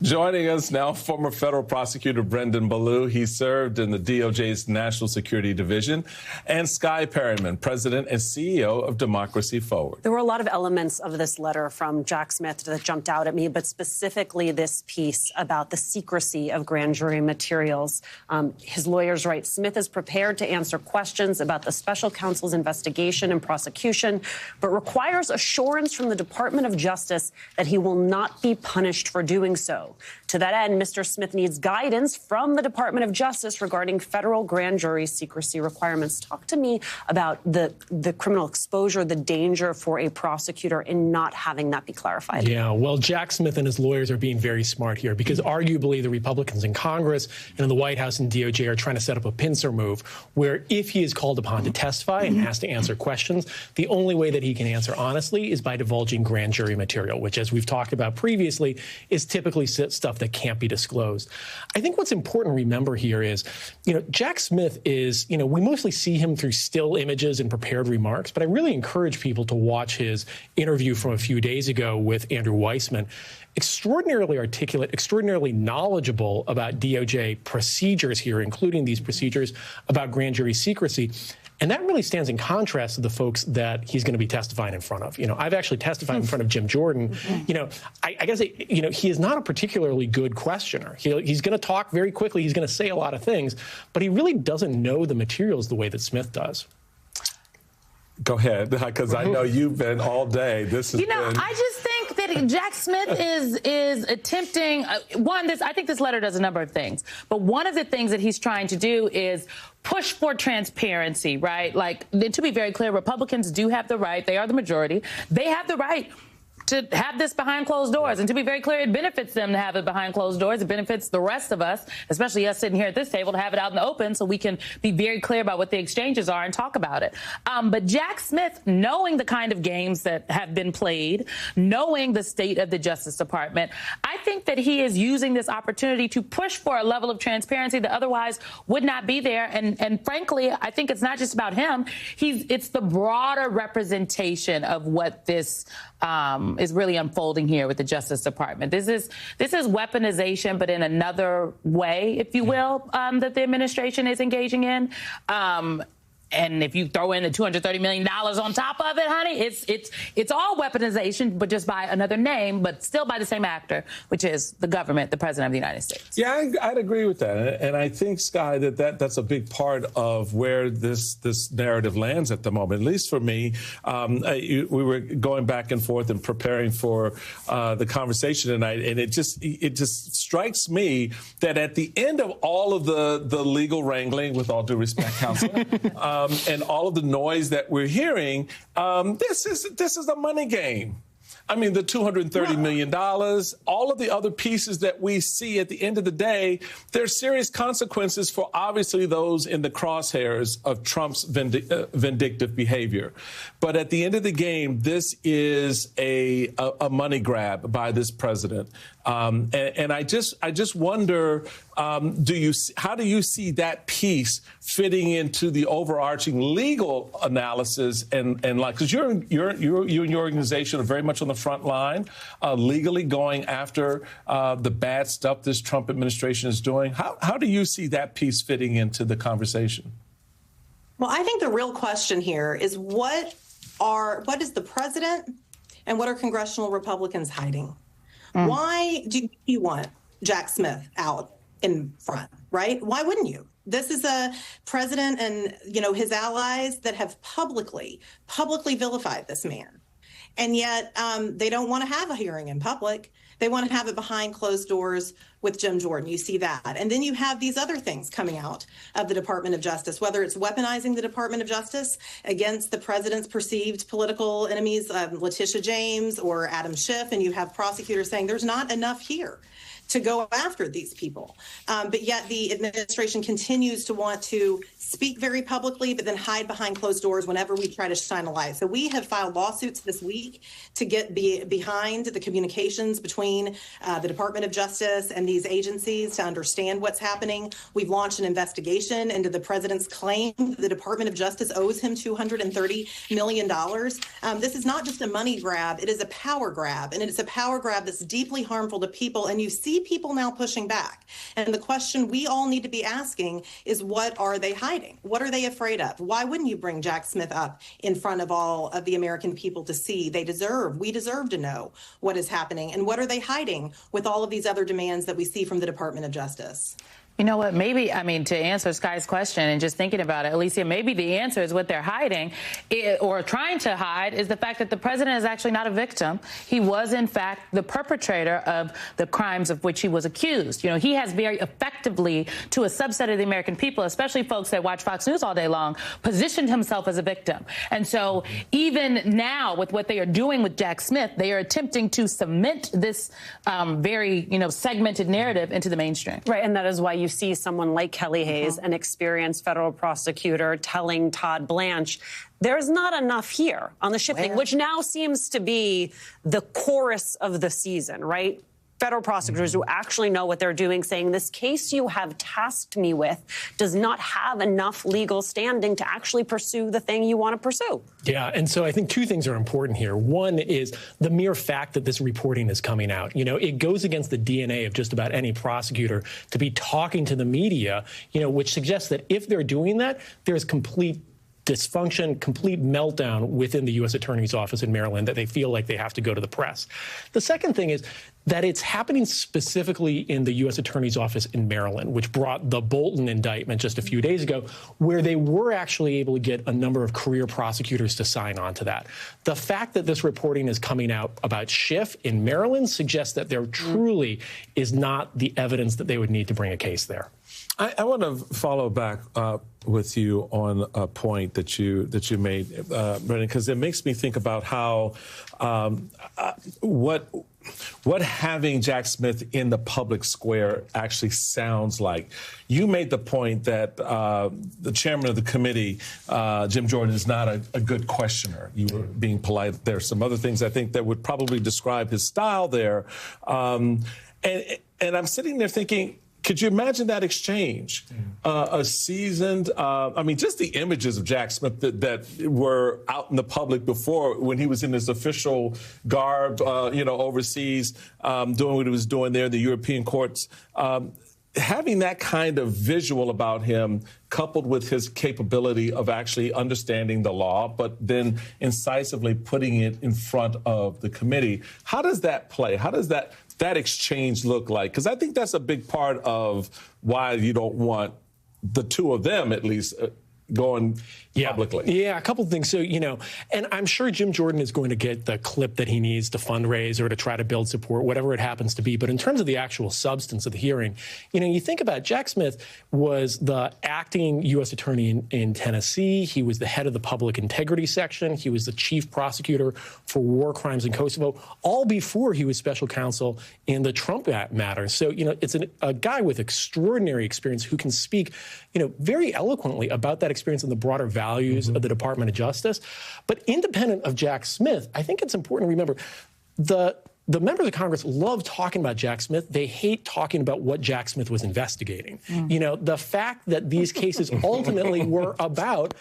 Joining us now, former federal prosecutor Brendan Ballou. He served in the DOJ's National Security Division, and Skye Perryman, president and CEO of Democracy Forward. There were a lot of elements of this letter from Jack Smith that jumped out at me, but specifically this piece about the secrecy of grand jury materials. His lawyers write, Smith is prepared to answer questions about the special counsel's investigation and prosecution, but requires assurance from the Department of Justice that he will not be punished for doing so. To that end, Mr. Smith needs guidance from the Department of Justice regarding federal grand jury secrecy requirements. Talk to me about the criminal exposure, the danger for a prosecutor in not having that be clarified. Yeah, well, Jack Smith and his lawyers are being very smart here because arguably the Republicans in Congress and in the White House and DOJ are trying to set up a pincer move where if he is called upon to testify and has to answer questions, the only way that he can answer honestly is by divulging grand jury material, which, as we've talked about previously, is typically stuff that can't be disclosed. I think what's important to remember here is, Jack Smith is, we mostly see him through still images and prepared remarks, but I really encourage people to watch his interview from a few days ago with Andrew Weissman. Extraordinarily articulate, extraordinarily knowledgeable about DOJ procedures here, including these procedures about grand jury secrecy. And that really stands in contrast to the folks that he's going to be testifying in front of. I've actually testified in front of Jim Jordan. I guess, he is not a particularly good questioner. He's going to talk very quickly. He's going to say a lot of things, but he really doesn't know the materials the way that Smith does. Go ahead, because I know you've been all day. This has been... I just think that Jack Smith is attempting, I think this letter does a number of things, but one of the things that he's trying to do is push for transparency, right? To be very clear, Republicans do have the right, they are the majority, they have the right to have this behind closed doors. And to be very clear, it benefits them to have it behind closed doors. It benefits the rest of us, especially us sitting here at this table, to have it out in the open so we can be very clear about what the exchanges are and talk about it. But Jack Smith, knowing the kind of games that have been played, knowing the state of the Justice Department, I think that he is using this opportunity to push for a level of transparency that otherwise would not be there. And frankly, I think it's not just about him. It's the broader representation of what this is really unfolding here with the Justice Department. This is weaponization, but in another way, if you will, that the administration is engaging in. And if you throw in the $230 million on top of it, honey, it's all weaponization, but just by another name, but still by the same actor, which is the government, the President of the United States. Yeah, I'd agree with that. And I think, Skye, that's a big part of where this narrative lands at the moment, at least for me. We were going back and forth and preparing for the conversation tonight, and it just strikes me that at the end of all of the legal wrangling, with all due respect, Counselor, and all of the noise that we're hearing, this is a money game. I mean, the $230 million, all of the other pieces that we see at the end of the day, there's serious consequences for obviously those in the crosshairs of Trump's vindictive behavior. But at the end of the game, this is a money grab by this president. And I just wonder, how do you see that piece fitting into the overarching legal analysis and because you and your organization are very much on the front line, legally going after the bad stuff this Trump administration is doing. How do you see that piece fitting into the conversation? Well, I think the real question here is what is the president and what are congressional Republicans hiding? Why do you want Jack Smith out in front, right? Why wouldn't you? This is a president and, his allies that have publicly vilified this man. And yet they don't want to have a hearing in public. They want to have it behind closed doors with Jim Jordan. You see that. And then you have these other things coming out of the Department of Justice, whether it's weaponizing the Department of Justice against the president's perceived political enemies, Letitia James or Adam Schiff, and you have prosecutors saying there's not enough here to go after these people. But yet the administration continues to want to speak very publicly, but then hide behind closed doors whenever we try to shine a light. So we have filed lawsuits this week to get behind the communications between the Department of Justice and these agencies to understand what's happening. We've launched an investigation into the president's claim the Department of Justice owes him $230 million. This is not just a money grab. It is a power grab, and it is a power grab that's deeply harmful to people. And you see see people now pushing back. And the question we all need to be asking is, what are they hiding? What are they afraid of? Why wouldn't you bring Jack Smith up in front of all of the American people to see? We deserve to know what is happening. And what are they hiding with all of these other demands that we see from the Department of Justice? You know what? Maybe, I mean, to answer Skye's question and just thinking about it, Alicia, maybe the answer is what they're hiding or trying to hide is the fact that the president is actually not a victim. He was, in fact, the perpetrator of the crimes of which he was accused. You know, he has very effectively, to a subset of the American people, especially folks that watch Fox News all day long, positioned himself as a victim. And so even now, with what they are doing with Jack Smith, they are attempting to cement this very, segmented narrative into the mainstream. Right. And that is why you see someone like Kelly Hayes, an experienced federal prosecutor, telling Todd Blanche, there's not enough here on the shifting, which now seems to be the chorus of the season, right? Federal prosecutors who actually know what they're doing saying this case you have tasked me with does not have enough legal standing to actually pursue the thing you want to pursue. Yeah, and so I think two things are important here. One is the mere fact that this reporting is coming out. You know, it goes against the DNA of just about any prosecutor to be talking to the media, which suggests that if they're doing that, there's complete dysfunction, complete meltdown within the U.S. Attorney's Office in Maryland that they feel like they have to go to the press. The second thing is that it's happening specifically in the U.S. Attorney's Office in Maryland, which brought the Bolton indictment just a few days ago, where they were actually able to get a number of career prosecutors to sign on to that. The fact that this reporting is coming out about Schiff in Maryland suggests that there truly is not the evidence that they would need to bring a case there. I want to follow back with you on a point that you made, Brennan, because it makes me think about how what having Jack Smith in the public square actually sounds like. You made the point that the chairman of the committee, Jim Jordan, is not a good questioner. You were being polite. There are some other things I think that would probably describe his style there. And I'm sitting there thinking, could you imagine that exchange? A seasoned, just the images of Jack Smith that were out in the public before when he was in his official garb, overseas, doing what he was doing there in the European courts. Having that kind of visual about him, coupled with his capability of actually understanding the law, but then incisively putting it in front of the committee, how does that play? How does that exchange look like? Because I think that's a big part of why you don't want the two of them, at least, going publicly. Yeah, a couple of things. So, and I'm sure Jim Jordan is going to get the clip that he needs to fundraise or to try to build support, whatever it happens to be. But in terms of the actual substance of the hearing, you think about Jack Smith was the acting U.S. attorney in Tennessee. He was the head of the public integrity section. He was the chief prosecutor for war crimes in Kosovo, all before he was special counsel in the Trump matter. So, it's a guy with extraordinary experience who can speak, very eloquently about that experience and the broader values of the Department of Justice. But independent of Jack Smith, I think it's important to remember the members of Congress love talking about Jack Smith. They hate talking about what Jack Smith was investigating. The fact that these cases ultimately were about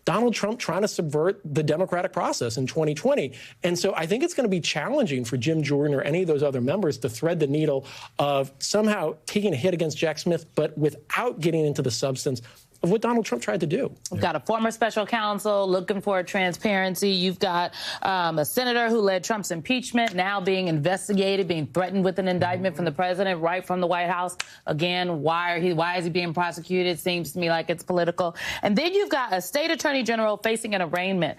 Donald Trump trying to subvert the democratic process in 2020. And so I think it's going to be challenging for Jim Jordan or any of those other members to thread the needle of somehow taking a hit against Jack Smith, but without getting into the substance of what Donald Trump tried to do. We've got a former special counsel looking for transparency. You've got a senator who led Trump's impeachment now being investigated, being threatened with an indictment from the president right from the White House. Again, why is he being prosecuted? Seems to me like it's political. And then you've got a state attorney general facing an arraignment.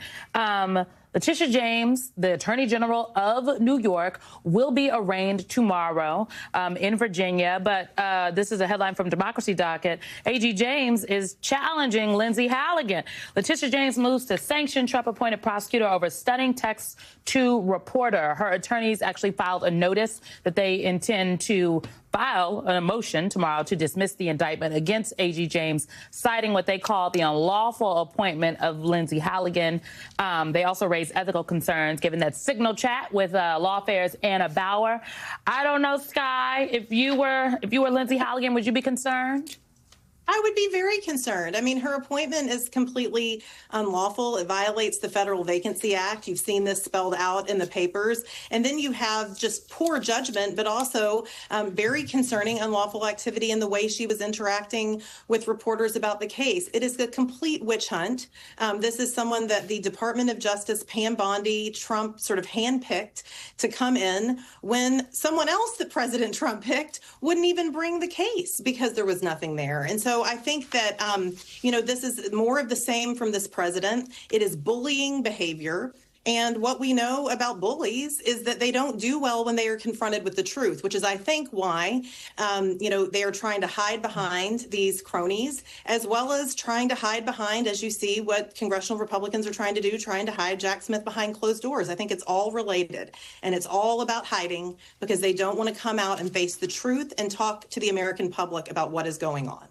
Letitia James, the Attorney General of New York, will be arraigned tomorrow in Virginia. But this is a headline from Democracy Docket. AG James is challenging Lindsay Halligan. Letitia James moves to sanction Trump-appointed prosecutor over stunning texts to reporter. Her attorneys actually filed a notice that they intend to file a motion tomorrow to dismiss the indictment against AG James, citing what they call the unlawful appointment of Lindsay Halligan. They also raised ethical concerns, given that signal chat with Lawfare's Anna Bauer. I don't know, Skye, if you were Lindsay Halligan, would you be concerned? I would be very concerned. I mean, her appointment is completely unlawful. It violates the Federal Vacancy Act. You've seen this spelled out in the papers. And then you have just poor judgment, but also very concerning unlawful activity in the way she was interacting with reporters about the case. It is a complete witch hunt. This is someone that the Department of Justice, Pam Bondi, Trump sort of handpicked to come in when someone else that President Trump picked wouldn't even bring the case because there was nothing there. And so I think that, this is more of the same from this president. It is bullying behavior. And what we know about bullies is that they don't do well when they are confronted with the truth, which is, I think, why, they are trying to hide behind these cronies, as well as trying to hide behind, as you see, what congressional Republicans are trying to do, trying to hide Jack Smith behind closed doors. I think it's all related, and it's all about hiding because they don't want to come out and face the truth and talk to the American public about what is going on.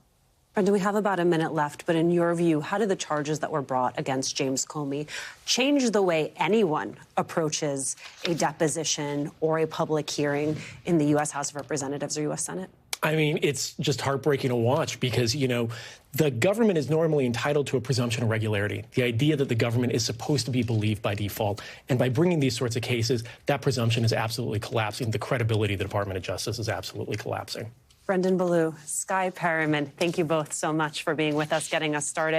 Brenda, we have about a minute left, but in your view, how do the charges that were brought against James Comey change the way anyone approaches a deposition or a public hearing in the U.S. House of Representatives or U.S. Senate? I mean, it's just heartbreaking to watch because, the government is normally entitled to a presumption of regularity. The idea that the government is supposed to be believed by default. And by bringing these sorts of cases, that presumption is absolutely collapsing. The credibility of the Department of Justice is absolutely collapsing. Brendan Ballou, Skye Perryman, thank you both so much for being with us, getting us started.